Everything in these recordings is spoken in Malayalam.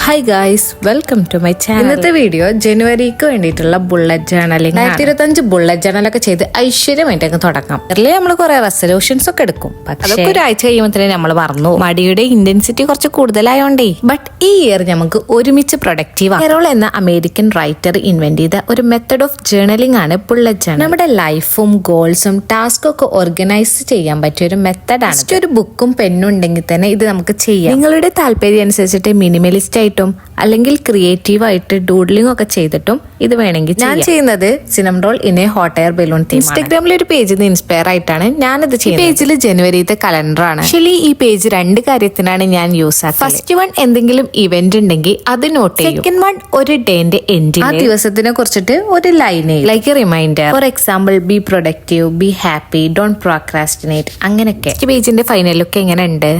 Hi guys, welcome to my channel. ഇന്നത്തെ വീഡിയോ ജനുവരിക്ക് വേണ്ടിയിട്ടുള്ള ബുള്ളറ്റ് ജേർണലിംഗ്. 2025 ബുള്ളറ്റ് ജേർണലൊക്കെ ചെയ്ത് ഐശ്വര്യമായിട്ടൊക്കെ തുടങ്ങാം. അതിലെ നമ്മൾ കുറെ റെസൊല്യൂഷൻസ് ഒക്കെ എടുക്കും, പക്ഷേ ഒരാഴ്ച കഴിയുമ്പോൾ നമ്മൾ മറന്നു. മടിയുടെ ഇന്റൻസിറ്റി കുറച്ച് കൂടുതലായോണ്ടേ. ബട്ട് ഈ ഇയർ നമുക്ക് ഒരുമിച്ച് പ്രൊഡക്റ്റീവ് ആണ്. കെറോൾ എന്ന അമേരിക്കൻ റൈറ്റർ ഇൻവെന്റ് ചെയ്ത ഒരു മെത്തഡ് ഓഫ് ജേർണലിംഗ് ആണ് ബുള്ളറ്റ് ജേർണൽ. നമ്മുടെ ലൈഫും ഗോൾസും ടാസ്കും ഒക്കെ ഓർഗനൈസ് ചെയ്യാൻ പറ്റിയ ഒരു മെത്തഡാണ്. ഒരു ബുക്കും പെന്നും ഉണ്ടെങ്കിൽ തന്നെ ഇത് നമുക്ക് ചെയ്യാം. നിങ്ങളുടെ താല്പര്യം അനുസരിച്ചിട്ട് മിനിമലിസ്റ്റ് ആയിട്ടും അല്ലെങ്കിൽ ക്രിയേറ്റീവ് ആയിട്ട് ഡൂഡ്ലിംഗ് ഒക്കെ ചെയ്തിട്ടും ഇത് വേണമെങ്കിൽ ഞാൻ ചെയ്യുന്നത് cinnamon roll in a hot air balloon theme. ഇൻസ്റ്റാഗ്രാമിൽ ഒരു പേജിൽ നിന്ന് ഇൻസ്പയർ ആയിട്ടാണ് ഞാനിത് ചെയ്യുന്നത്. പേജിൽ ജനുവരിത്തെ കലണ്ടർ ആണ്. ആക്ച്വലി ഈ പേജ് രണ്ട് കാര്യത്തിനാണ് ഞാൻ യൂസ് ആക്കുന്നത്. ഫസ്റ്റ് വൺ എന്തെങ്കിലും ഇവന്റ് ഉണ്ടെങ്കിൽ അത് നോട്ട് ചെയ്യും. സെക്കൻഡ് വൺ ഒരു ഡേന്റെ എൻഡിൽ ആ ദിവസത്തിനെ കുറിച്ചിട്ട് ഒരു line like a reminder. For example, be productive, be happy, don't procrastinate, അങ്ങനെയൊക്കെ. പേജിന്റെ ഫൈനൽ ലുക്ക് എങ്ങനെ ഉണ്ട്?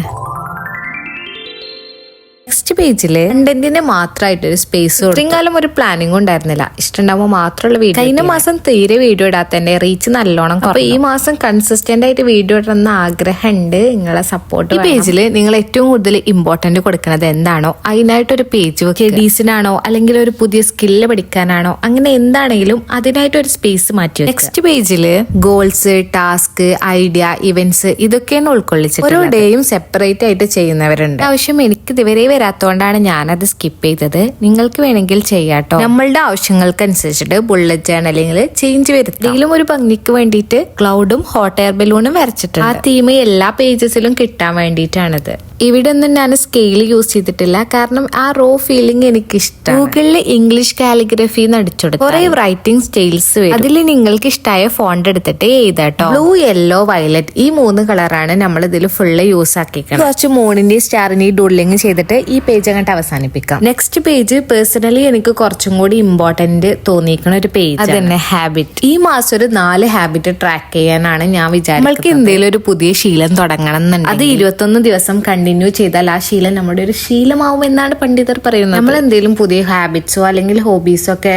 നെക്സ്റ്റ് പേജില് കണ്ടന്റിന് മാത്രമായിട്ട് ഒരു സ്പേസ്. ഇത്രയും കാലം ഒരു പ്ലാനിങ് ഉണ്ടായിരുന്നില്ല, ഇഷ്ടമുണ്ടാകുമ്പോൾ മാത്രമുള്ള വീഡിയോ. കഴിഞ്ഞ മാസം തീരെ വീഡിയോ ഇടാത്തതിന്റെ റീച്ച് നല്ലോണം. അപ്പൊ ഈ മാസം കൺസിസ്റ്റന്റ് ആയിട്ട് വീഡിയോ ഇടണമെന്ന് ആഗ്രഹമുണ്ട്. നിങ്ങളെ സപ്പോർട്ട്. ഈ പേജില് നിങ്ങൾ ഏറ്റവും കൂടുതൽ ഇമ്പോർട്ടന്റ് കൊടുക്കുന്നത് എന്താണോ അതിനായിട്ടൊരു പേജ്. സ്റ്റഡീസിനാണോ അല്ലെങ്കിൽ ഒരു പുതിയ സ്കില്ല് പഠിക്കാനാണോ, അങ്ങനെ എന്താണെങ്കിലും അതിനായിട്ട് ഒരു സ്പേസ് മാറ്റി. നെക്സ്റ്റ് പേജില് ഗോൾസ്, ടാസ്ക്, ഐഡിയ, ഇവന്റ്സ് ഇതൊക്കെയാണ് ഉൾക്കൊള്ളിച്ചത്. ഓരോ ഡേയും സെപ്പറേറ്റ് ആയിട്ട് ചെയ്യുന്നവരുണ്ട്. ആവശ്യം എനിക്ക് ഇതുവരെ വരാത്തോണ്ടാണ് ഞാനത് സ്കിപ്പ് ചെയ്തത്. നിങ്ങൾക്ക് വേണമെങ്കിൽ ചെയ്യാട്ടോ. നമ്മളുടെ ആവശ്യങ്ങൾക്കനുസരിച്ചിട്ട് ബുള്ളറ്റ് ജേർണലിംഗിൽ ചേഞ്ച് വരുത്തും. എന്തെങ്കിലും ഒരു ഭംഗിക്ക് വേണ്ടിയിട്ട് ക്ലൗഡും ഹോട്ട് എയർ ബലൂണും വരച്ചിട്ടുണ്ട്. ആ തീം എല്ലാ പേജസിലും കിട്ടാൻ വേണ്ടിയിട്ടാണിത്. ഇവിടെ ഒന്നും ഞാൻ സ്കെയിൽ യൂസ് ചെയ്തിട്ടില്ല, കാരണം ആ റോ ഫീലിംഗ് എനിക്ക് ഇഷ്ടം. ഗൂഗിളിൽ ഇംഗ്ലീഷ് കാലിഗ്രഫി നടിച്ചെടുക്കും. കുറെ റൈറ്റിംഗ് സ്റ്റൈൽസ് വരും. അതിൽ നിങ്ങൾക്ക് ഇഷ്ടമായ ഫോണ്ട് എടുത്തിട്ട് എഴുതാട്ടോ. ബ്ലൂ, യെല്ലോ, വയലറ്റ് ഈ 3 കളറാണ് നമ്മൾ ഇതിൽ ഫുള്ള് യൂസ് ആക്കിക്കണം. കുറച്ച് മൂണിന്റെയും സ്റ്റാറിന്റെയും ഡൂഡ്ലിംഗ് ചെയ്തിട്ട് ഈ പേജ് അങ്ങോട്ട് അവസാനിപ്പിക്കാം. നെക്സ്റ്റ് പേജ് പേഴ്സണലി എനിക്ക് കുറച്ചും കൂടി ഇമ്പോർട്ടന്റ് തോന്നിയിരിക്കുന്ന ഒരു പേജ്. അത് തന്നെ ഹാബിറ്റ്. ഈ മാസം ഒരു 4 ഹാബിറ്റ് ട്രാക്ക് ചെയ്യാനാണ് ഞാൻ വിചാരിക്കുന്നത്. നമ്മൾക്ക് എന്തെങ്കിലും ഒരു പുതിയ ശീലം തുടങ്ങണം എന്നുണ്ട്. അത് 21 ദിവസം കണ്ടിന്യൂ ചെയ്താൽ ആ ശീലം നമ്മുടെ ഒരു ശീലമാവും എന്നാണ് പണ്ഡിതർ പറയുന്നത്. നമ്മൾ എന്തെങ്കിലും പുതിയ ഹാബിറ്റ്സോ അല്ലെങ്കിൽ ഹോബീസോ ഒക്കെ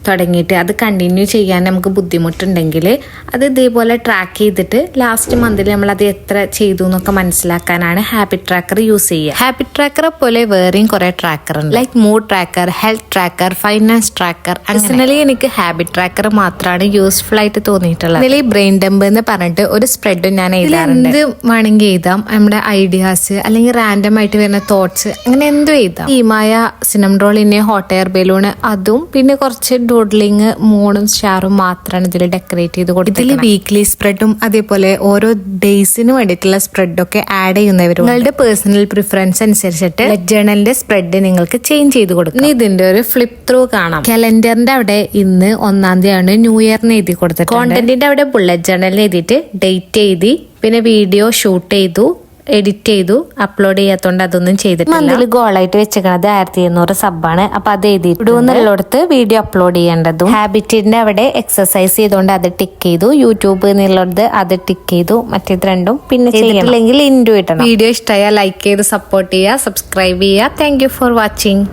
തുടങ്ങിയിട്ട് അത് കണ്ടിന്യൂ ചെയ്യാൻ നമുക്ക് ബുദ്ധിമുട്ടുണ്ടെങ്കിൽ അത് ഇതേപോലെ ട്രാക്ക് ചെയ്തിട്ട് ലാസ്റ്റ് മന്തിൽ നമ്മൾ അത് എത്ര ചെയ്തു എന്നൊക്കെ മനസ്സിലാക്കാനാണ് ഹാബിറ്റ് ട്രാക്കർ യൂസ് ചെയ്യുക. ഹാബിറ്റ് ട്രാക്കറെ പോലെ വേറെയും കുറെ ട്രാക്കർ ഉണ്ട്. Like mood tracker, health tracker, finance tracker. Personally എനിക്ക് ഹാബിറ്റ് ട്രാക്കർ മാത്രമാണ് യൂസ്ഫുൾ ആയിട്ട് തോന്നിയിട്ടുള്ളത്. ഇതിൽ ബ്രെയിൻ ഡംപ് എന്ന് പറഞ്ഞിട്ട് ഒരു സ്പ്രെഡും ഞാൻ എഴുതാറുണ്ട്. എന്ത് വേണമെങ്കിൽ എഴുതാം. നമ്മുടെ ഐഡിയാസ് അല്ലെങ്കിൽ റാൻഡം ആയിട്ട് വരുന്ന തോട്ട്സ്, അങ്ങനെ എന്തും എഴുതാം. തീമായ cinnamon roll in a hot air balloon അതും പിന്നെ കുറച്ച് ഡോഡ്ലിങ്, മൂണും സ്റ്റാറും മാത്രമാണ് ഇതിൽ ഡെക്കറേറ്റ് ചെയ്ത് കൊടുത്തത്. ഇതിൽ വീക്ക്ലി സ്പ്രെഡും അതേപോലെ ഓരോ ഡേയ്സിന് വേണ്ടിയിട്ടുള്ള സ്പ്രെഡൊക്കെ ആഡ് ചെയ്യുന്നവരും. നിങ്ങളുടെ പേഴ്സണൽ പ്രിഫറൻസ് അനുസരിച്ചിട്ട് ജേർണലിന്റെ സ്പ്രെഡ് നിങ്ങൾക്ക് ചേഞ്ച് ചെയ്ത് കൊടുക്കും. ഇനി ഇതിന്റെ ഒരു ഫ്ലിപ്പ് ത്രൂ കാണാം. കലണ്ടറിന്റെ അവിടെ ഇന്ന് 1-ാം തീയതിയാണ് ന്യൂ ഇയറിന് എഴുതി കൊടുത്തത്. കോണ്ടന്റിന്റെ അവിടെ ബുള്ളറ്റ് ജേർണലിന് എഴുതിയിട്ട് ഡേറ്റ് എഴുതി, പിന്നെ വീഡിയോ ഷൂട്ട് ചെയ്തു, എഡിറ്റ് ചെയ്തു, അപ്ലോഡ് ചെയ്യാത്തോണ്ട് അതൊന്നും ചെയ്തിട്ടില്ല. അതിൽ ഗോളായിട്ട് വെച്ചേക്കണത് 1200 സബ്ബാണ്. അപ്പൊ അത് എഴുതിയിട്ടുള്ളടത്ത് വീഡിയോ അപ്ലോഡ് ചെയ്യേണ്ടതും. ഹാബിറ്റിന്റെ അവിടെ എക്സസൈസ് ചെയ്തോണ്ട് അത് ടിക്ക് ചെയ്തു. യൂട്യൂബ് എന്നുള്ളത് അത് ടിക്ക് ചെയ്തു. മറ്റേത് രണ്ടും പിന്നെ ചെയ്തിട്ടില്ലെങ്കിൽ ഇൻഡു ഇടണം. വീഡിയോ ഇഷ്ടമായ ലൈക്ക് ചെയ്ത് സപ്പോർട്ട് ചെയ്യുക, സബ്സ്ക്രൈബ് ചെയ്യുക. Thank you for watching.